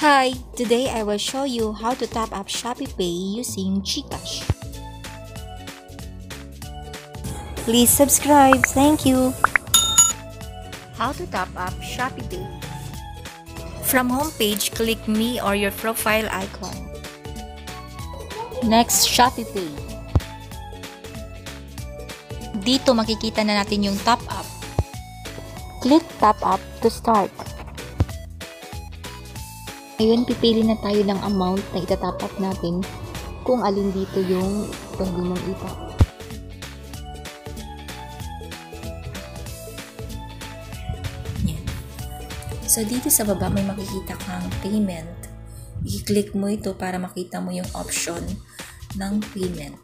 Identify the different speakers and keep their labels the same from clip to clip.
Speaker 1: Hi, today I will show you how to top up ShopeePay using GCash. Please subscribe, thank you. How to top up ShopeePay. From homepage, click me or your profile icon. Next, ShopeePay. Dito makikita na natin yung top up. Click top up to start. Ngayon, pipili na tayo ng amount na itatop up natin kung alin dito yung pwede mong itap. Yan. So, dito sa baba may makikita kang payment. I-click mo ito para makita mo yung option ng payment.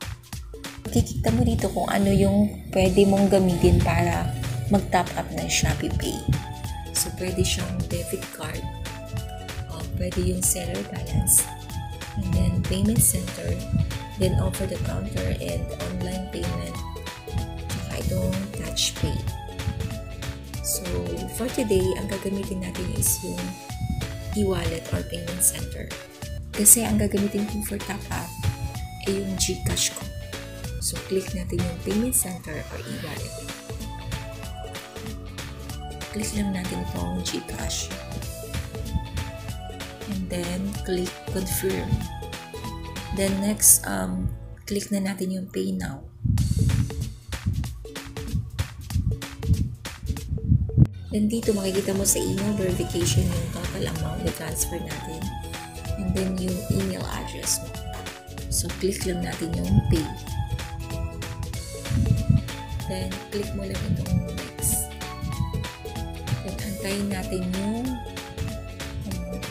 Speaker 1: Makikita mo dito kung ano yung pwede mong gamitin para mag-top up ng ShopeePay. So, pwede siyang debit card. Pwede yung seller balance, and then payment center, then over the counter and online payment, tsaka itong touch pay. So, for today, ang gagamitin natin is yung e-wallet or payment center. Kasi ang gagamitin ko for top up ay yung GCash ko. So, click natin yung payment center or e-wallet. Click lang natin itong GCash. And then, click confirm. Then, next, click na natin yung pay now. Then, dito makikita mo sa email verification yung total amount na transfer natin. And then, yung email address mo. So, click lang natin yung pay. Then, click mo lang itong next. Then, antayin natin yung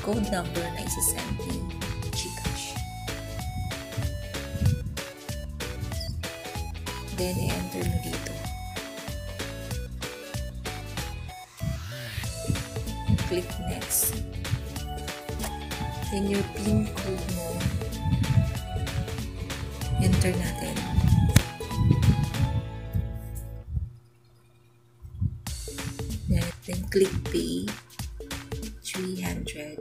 Speaker 1: code number na isasend ni GCash. Then, i-enter mo dito. Click next. Then, your PIN code mo, enter natin. Then, click pay. 300.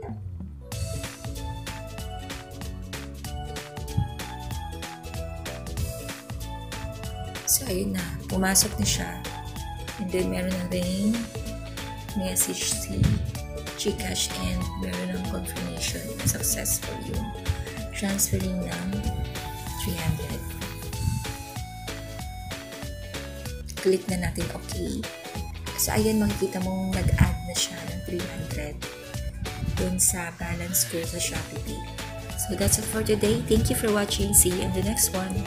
Speaker 1: So, ayun na. Pumasok na siya. And then, meron na rin message si GCash and meron ng confirmation na successful yung transferring ng 300. Click na natin OK. So, ayan, makikita mong nag-add na siya ng 300 dun sa balance ko sa ShopeePay. So, that's it for today. Thank you for watching. See you in the next one.